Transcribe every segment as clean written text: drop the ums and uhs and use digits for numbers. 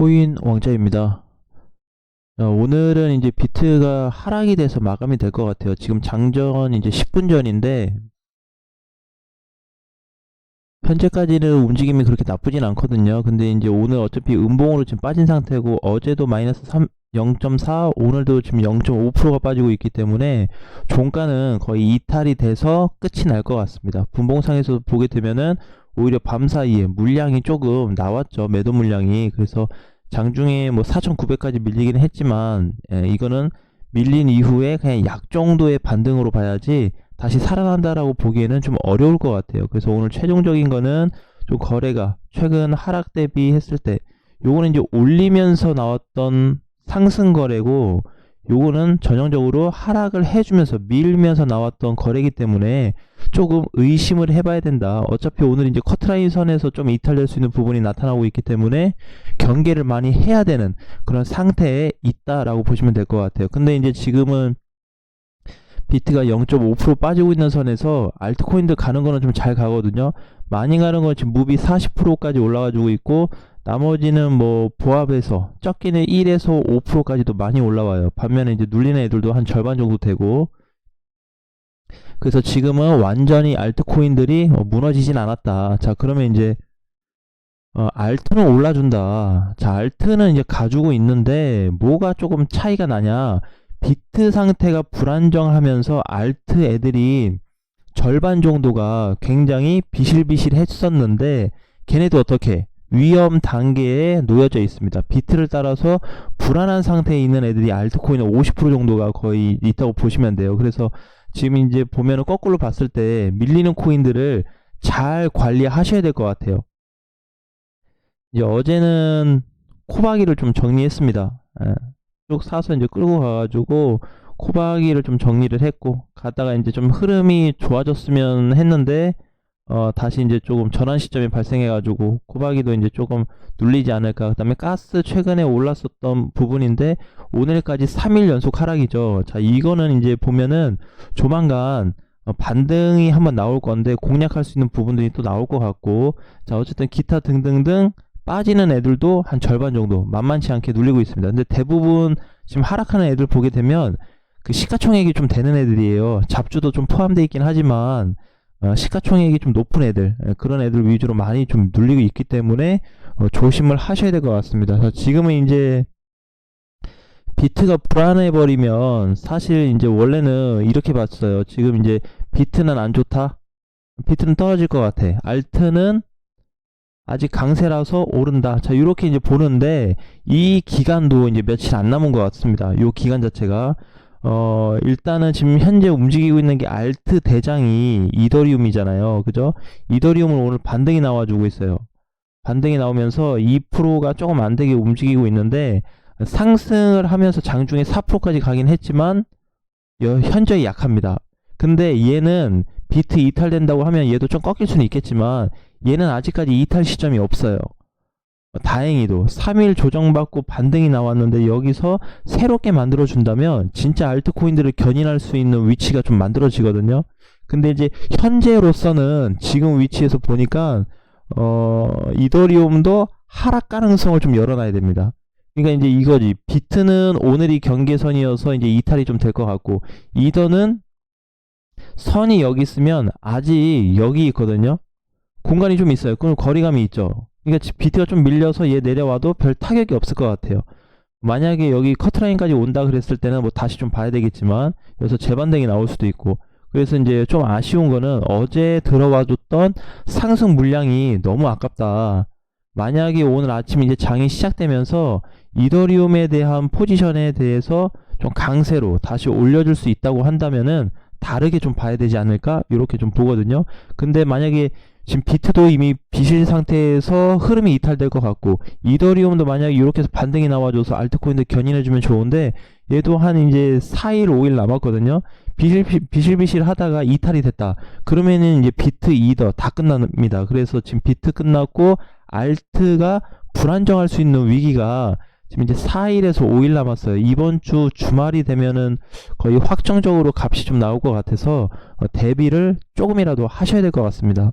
코인 왕자입니다. 오늘은 이제 비트가 하락이 돼서 마감이 될 것 같아요. 지금 장전 이제 10분 전인데 현재까지는 움직임이 그렇게 나쁘진 않거든요. 근데 이제 오늘 어차피 음봉으로 지금 빠진 상태고 어제도 마이너스 0.4, 오늘도 지금 0.5%가 빠지고 있기 때문에 종가는 거의 이탈이 돼서 끝이 날 것 같습니다. 분봉상에서 보게 되면은 오히려 밤 사이에 물량이 조금 나왔죠. 매도 물량이. 그래서 장중에 뭐 4,900까지 밀리긴 했지만 이거는 밀린 이후에 그냥 약 정도의 반등으로 봐야지 다시 살아난다라고 보기에는 좀 어려울 것 같아요. 그래서 오늘 최종적인 거는 좀 거래가 최근 하락 대비했을 때 요거는 이제 올리면서 나왔던 상승 거래고 요거는 전형적으로 하락을 해주면서 밀면서 나왔던 거래이기 때문에 조금 의심을 해봐야 된다. 어차피 오늘 이제 커트라인 선에서 좀 이탈될 수 있는 부분이 나타나고 있기 때문에 경계를 많이 해야 되는 그런 상태에 있다라고 보시면 될 것 같아요. 근데 이제 지금은 비트가 0.5% 빠지고 있는 선에서 알트코인들 가는 거는 좀 잘 가거든요. 많이 가는 건 지금 무비 40%까지 올라가지고 있고 나머지는 뭐 보합해서 적게는 1에서 5%까지도 많이 올라와요. 반면에 이제 눌리는 애들도 한 절반 정도 되고, 그래서 지금은 완전히 알트코인들이 무너지진 않았다. 자, 그러면 이제 알트는 올라준다. 자, 알트는 이제 가지고 있는데 뭐가 조금 차이가 나냐? 비트 상태가 불안정하면서 알트 애들이 절반 정도가 굉장히 비실비실 했었는데 걔네도 어떻게 위험 단계에 놓여져 있습니다. 비트를 따라서 불안한 상태에 있는 애들이 알트코인의 50% 정도가 거의 있다고 보시면 돼요. 그래서 지금 이제 보면은 거꾸로 봤을 때 밀리는 코인들을 잘 관리하셔야 될 것 같아요. 이제 어제는 코바기를 좀 정리했습니다. 쭉 사서 이제 끌고 가가지고 코바기를 좀 정리를 했고, 가다가 이제 좀 흐름이 좋아졌으면 했는데 다시 이제 조금 전환 시점이 발생해가지고 코바기도 이제 조금 눌리지 않을까. 그 다음에 가스 최근에 올랐었던 부분인데 오늘까지 3일 연속 하락이죠. 자, 이거는 이제 보면은 조만간 반등이 한번 나올 건데 공략할 수 있는 부분들이 또 나올 것 같고, 자, 어쨌든 기타 등등등 빠지는 애들도 한 절반 정도 만만치 않게 눌리고 있습니다. 근데 대부분 지금 하락하는 애들 보게 되면 그 시가총액이 좀 되는 애들이에요. 잡주도 좀 포함되어 있긴 하지만 시가총액이 좀 높은 애들, 그런 애들 위주로 많이 좀 눌리고 있기 때문에 조심을 하셔야 될 것 같습니다. 그래서 지금은 이제 비트가 불안해 버리면 사실 이제 원래는 이렇게 봤어요. 지금 이제 비트는 안 좋다, 비트는 떨어질 것 같아, 알트는 아직 강세라서 오른다. 자, 이렇게 이제 보는데 이 기간도 이제 며칠 안 남은 것 같습니다. 요 기간 자체가 일단은 지금 현재 움직이고 있는 게 알트 대장이 이더리움이잖아요. 그죠? 이더리움은 오늘 반등이 나와주고 있어요. 반등이 나오면서 2%가 조금 안 되게 움직이고 있는데 상승을 하면서 장중에 4%까지 가긴 했지만 현저히 약합니다. 근데 얘는 비트 이탈된다고 하면 얘도 좀 꺾일 수는 있겠지만 얘는 아직까지 이탈 시점이 없어요. 다행히도 3일 조정받고 반등이 나왔는데 여기서 새롭게 만들어준다면 진짜 알트코인들을 견인할 수 있는 위치가 좀 만들어지거든요. 근데 이제 현재로서는 지금 위치에서 보니까 이더리움도 하락 가능성을 좀 열어놔야 됩니다. 그러니까 이제 이거지. 비트는 오늘이 경계선이어서 이제 이탈이 좀 될 것 같고, 이더는 선이 여기 있으면 아직 여기 있거든요. 공간이 좀 있어요. 그럼 거리감이 있죠. 그러니까 비트가 좀 밀려서 얘 내려와도 별 타격이 없을 것 같아요. 만약에 여기 커트라인까지 온다 그랬을 때는 뭐 다시 좀 봐야 되겠지만 여기서 재반등이 나올 수도 있고, 그래서 이제 좀 아쉬운 거는 어제 들어와줬던 상승 물량이 너무 아깝다. 만약에 오늘 아침 이제 장이 시작되면서 이더리움에 대한 포지션에 대해서 좀 강세로 다시 올려줄 수 있다고 한다면은 다르게 좀 봐야 되지 않을까, 이렇게 좀 보거든요. 근데 만약에 지금 비트도 이미 비실 상태에서 흐름이 이탈될 것 같고, 이더리움도 만약에 이렇게 해서 반등이 나와줘서 알트코인들 견인해주면 좋은데 얘도 한 이제 4일 5일 남았거든요. 비실비실 하다가 이탈이 됐다 그러면은 이제 비트 이더 다 끝납니다. 그래서 지금 비트 끝났고 알트가 불안정할 수 있는 위기가 지금 이제 4일에서 5일 남았어요. 이번 주 주말이 되면은 거의 확정적으로 값이 좀 나올 것 같아서 대비를 조금이라도 하셔야 될 것 같습니다.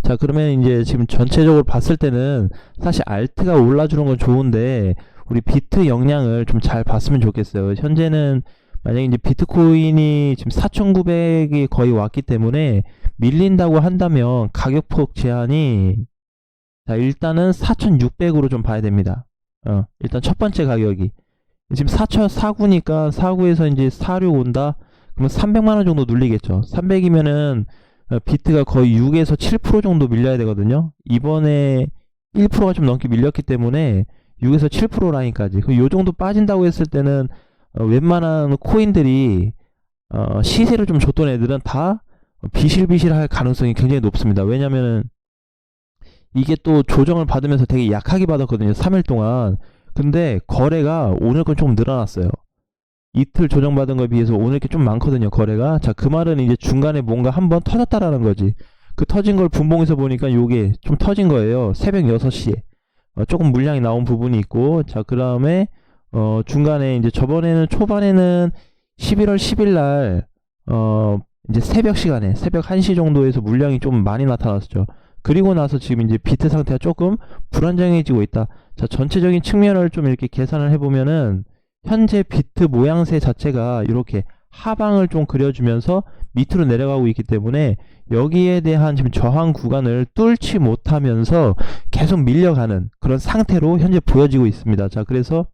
자, 그러면 이제 지금 전체적으로 봤을 때는 사실 알트가 올라주는 건 좋은데 우리 비트 역량을 좀 잘 봤으면 좋겠어요. 현재는 만약에 이제 비트코인이 지금 4,900이 거의 왔기 때문에 밀린다고 한다면 가격폭 제한이, 자, 일단은 4,600으로 좀 봐야 됩니다. 일단 첫 번째 가격이 지금 4,4구니까 4구에서 이제 46 온다. 그러면 300만 원 정도 눌리겠죠. 300이면은 비트가 거의 6에서 7% 정도 밀려야 되거든요. 이번에 1%가 좀 넘게 밀렸기 때문에 6에서 7% 라인까지. 요 정도 빠진다고 했을 때는 웬만한 코인들이 시세를 좀 줬던 애들은 다 비실비실할 가능성이 굉장히 높습니다. 왜냐면은 이게 또 조정을 받으면서 되게 약하게 받았거든요. 3일 동안. 근데 거래가 오늘 건 조금 늘어났어요. 이틀 조정받은 거에 비해서 오늘 게 좀 많거든요, 거래가. 자, 그 말은 이제 중간에 뭔가 한번 터졌다라는 거지. 그 터진 걸 분봉에서 보니까 요게 좀 터진 거예요. 새벽 6시에. 조금 물량이 나온 부분이 있고, 자, 그 다음에, 중간에 이제 저번에는 초반에는 11월 10일 날, 이제 새벽 시간에, 새벽 1시 정도에서 물량이 좀 많이 나타났었죠. 그리고 나서 지금 이제 비트 상태가 조금 불안정해지고 있다. 자, 전체적인 측면을 좀 이렇게 계산을 해보면은, 현재 비트 모양새 자체가 이렇게 하방을 좀 그려주면서 밑으로 내려가고 있기 때문에 여기에 대한 지금 저항 구간을 뚫지 못하면서 계속 밀려가는 그런 상태로 현재 보여지고 있습니다. 자, 그래서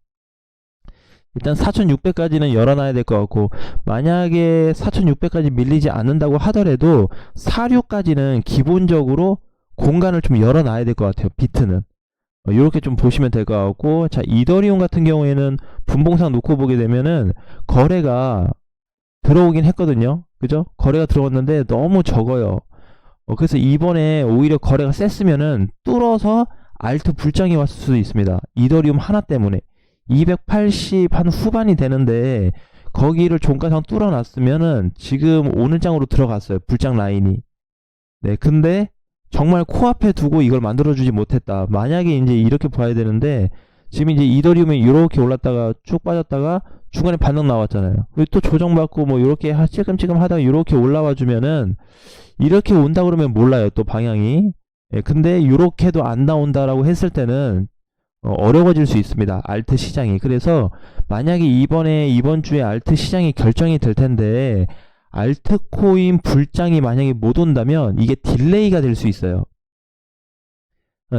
일단 4,600까지는 열어놔야 될 것 같고, 만약에 4,600까지 밀리지 않는다고 하더라도 46까지는 기본적으로 공간을 좀 열어놔야 될 것 같아요. 비트는 이렇게 좀 보시면 될 것 같고, 자, 이더리움 같은 경우에는 분봉상 놓고 보게 되면은 거래가 들어오긴 했거든요. 그죠? 거래가 들어왔는데 너무 적어요. 그래서 이번에 오히려 거래가 셌으면은 뚫어서 알트 불장이 왔을 수도 있습니다. 이더리움 하나 때문에 280 한 후반이 되는데 거기를 종가상 뚫어놨으면은 지금 오늘 장으로 들어갔어요. 불장 라인이. 네, 근데 정말 코앞에 두고 이걸 만들어주지 못했다. 만약에 이제 이렇게 봐야 되는데, 지금 이제 이더리움이 이렇게 올랐다가 쭉 빠졌다가 중간에 반등 나왔잖아요. 그리고 또 조정받고 뭐 이렇게 찔끔찔끔 하다가 이렇게 올라와 주면은, 이렇게 온다 그러면 몰라요. 또 방향이. 예, 근데 이렇게도 안 나온다라고 했을 때는 어려워질 수 있습니다. 알트 시장이. 그래서 만약에 이번 주에 알트 시장이 결정이 될 텐데, 알트코인 불장이 만약에 못 온다면 이게 딜레이가 될 수 있어요.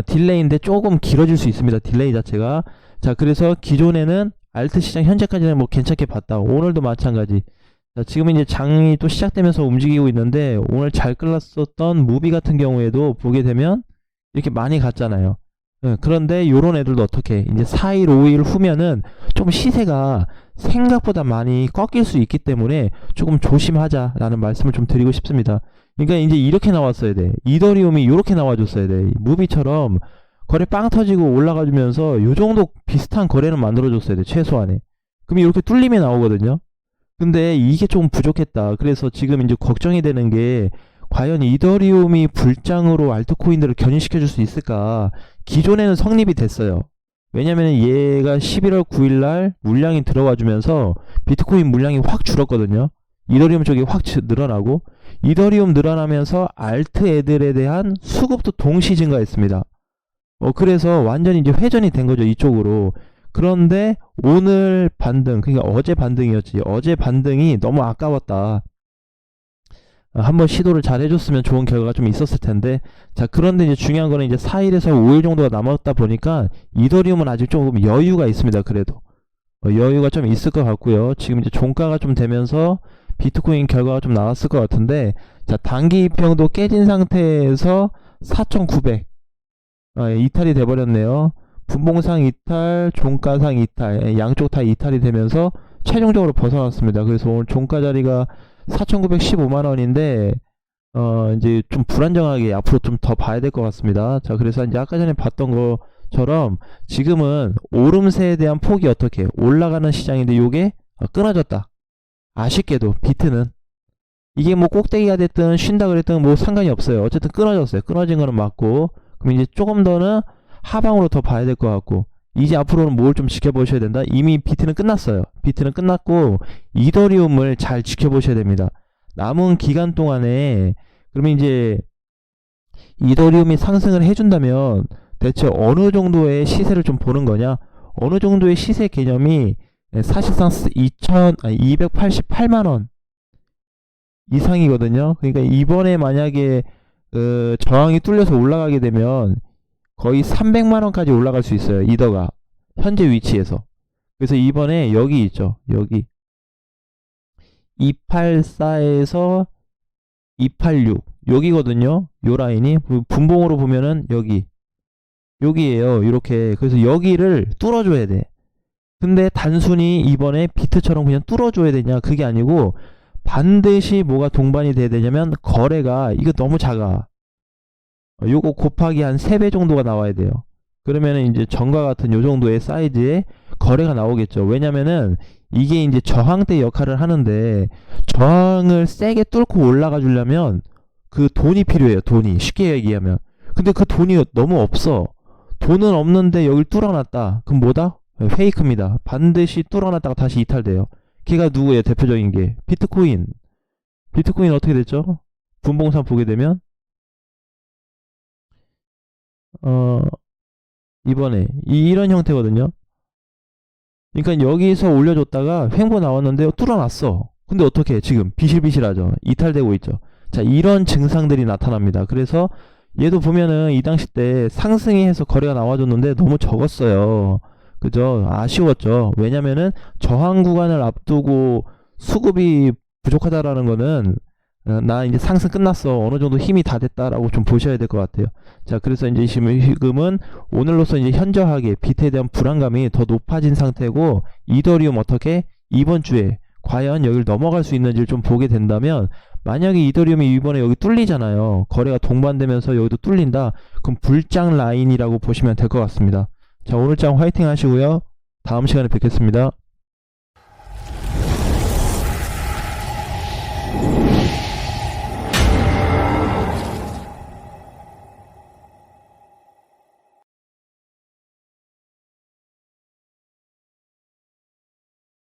딜레이인데 조금 길어질 수 있습니다. 딜레이 자체가. 자, 그래서 기존에는 알트 시장 현재까지는 뭐 괜찮게 봤다. 오늘도 마찬가지. 자, 지금 이제 장이 또 시작되면서 움직이고 있는데, 오늘 잘 끌었었던 무비 같은 경우에도 보게 되면 이렇게 많이 갔잖아요. 그런데 요런 애들도 어떻게 이제 4일 5일 후면은 좀 시세가 생각보다 많이 꺾일 수 있기 때문에 조금 조심하자라는 말씀을 좀 드리고 싶습니다. 그러니까 이제 이렇게 나왔어야 돼. 이더리움이 이렇게 나와줬어야 돼. 무비처럼 거래 빵 터지고 올라가주면서 요 정도 비슷한 거래는 만들어줬어야 돼. 최소한에. 그럼 이렇게 뚫림이 나오거든요. 근데 이게 좀 부족했다. 그래서 지금 이제 걱정이 되는 게, 과연 이더리움이 불장으로 알트코인들을 견인시켜 줄 수 있을까? 기존에는 성립이 됐어요. 왜냐면 얘가 11월 9일날 물량이 들어와 주면서 비트코인 물량이 확 줄었거든요. 이더리움 쪽이 확 늘어나고, 이더리움 늘어나면서 알트 애들에 대한 수급도 동시 증가했습니다. 그래서 완전히 이제 회전이 된 거죠, 이쪽으로. 그런데 오늘 반등, 그러니까 어제 반등이었지. 어제 반등이 너무 아까웠다. 한번 시도를 잘 해줬으면 좋은 결과가 좀 있었을 텐데. 자, 그런데 이제 중요한 거는 이제 4일에서 5일 정도가 남았다 보니까 이더리움은 아직 조금 여유가 있습니다. 그래도 여유가 좀 있을 것 같고요. 지금 이제 종가가 좀 되면서 비트코인 결과가 좀 나왔을 것 같은데, 자, 단기 이평도 깨진 상태에서 4,900 이탈이 돼버렸네요. 분봉상 이탈, 종가상 이탈, 양쪽 다 이탈이 되면서 최종적으로 벗어났습니다. 그래서 오늘 종가 자리가 4,915만원인데, 이제 좀 불안정하게 앞으로 좀 더 봐야 될 것 같습니다. 자, 그래서 이제 아까 전에 봤던 것처럼 지금은 오름세에 대한 폭이 어떻게 올라가는 시장인데 요게 끊어졌다. 아쉽게도 비트는 이게 뭐 꼭대기가 됐든 쉰다 그랬든 뭐 상관이 없어요. 어쨌든 끊어졌어요. 끊어진 거는 맞고, 그럼 이제 조금 더는 하방으로 더 봐야 될 것 같고, 이제 앞으로는 뭘 좀 지켜보셔야 된다. 이미 비트는 끝났어요. 비트는 끝났고 이더리움을 잘 지켜보셔야 됩니다. 남은 기간 동안에. 그러면 이제 이더리움이 상승을 해준다면 대체 어느 정도의 시세를 좀 보는 거냐? 어느 정도의 시세 개념이 사실상 288만 원 이상이거든요. 그러니까 이번에 만약에 저항이 뚫려서 올라가게 되면 거의 300만 원까지 올라갈 수 있어요. 이더가 현재 위치에서. 그래서 이번에 여기 있죠. 여기 284에서 286 여기거든요. 요 라인이 분봉으로 보면은 여기에요. 이렇게. 그래서 여기를 뚫어줘야 돼. 근데 단순히 이번에 비트처럼 그냥 뚫어줘야 되냐? 그게 아니고 반드시 뭐가 동반이 돼야 되냐면 거래가 이거 너무 작아. 요거 곱하기 한 3배 정도가 나와야 돼요. 그러면은 이제 전과 같은 요 정도의 사이즈의 거래가 나오겠죠. 왜냐면은 이게 이제 저항대 역할을 하는데 저항을 세게 뚫고 올라가 주려면 그 돈이 필요해요. 돈이. 쉽게 얘기하면. 근데 그 돈이 너무 없어. 돈은 없는데 여길 뚫어놨다. 그럼 뭐다? 페이크입니다. 반드시 뚫어놨다가 다시 이탈돼요. 걔가 누구예요? 대표적인 게 비트코인. 비트코인 어떻게 됐죠? 분봉상 보게 되면 이번에 이런 형태거든요. 그러니까 여기서 올려줬다가 횡보 나왔는데 뚫어놨어. 근데 어떻게 지금 비실비실하죠. 이탈되고 있죠. 자, 이런 증상들이 나타납니다. 그래서 얘도 보면은 이 당시 때 상승이 해서 거래가 나와줬는데 너무 적었어요. 그죠? 아쉬웠죠. 왜냐면은 저항 구간을 앞두고 수급이 부족하다라는 거는 나 이제 상승 끝났어. 어느 정도 힘이 다 됐다라고 좀 보셔야 될 것 같아요. 자, 그래서 이제 지금은 오늘로서 이제 현저하게 비트에 대한 불안감이 더 높아진 상태고, 이더리움 어떻게 이번 주에 과연 여기를 넘어갈 수 있는지를 좀 보게 된다면, 만약에 이더리움이 이번에 여기 뚫리잖아요. 거래가 동반되면서 여기도 뚫린다. 그럼 불장 라인이라고 보시면 될 것 같습니다. 자, 오늘 장 화이팅 하시고요. 다음 시간에 뵙겠습니다.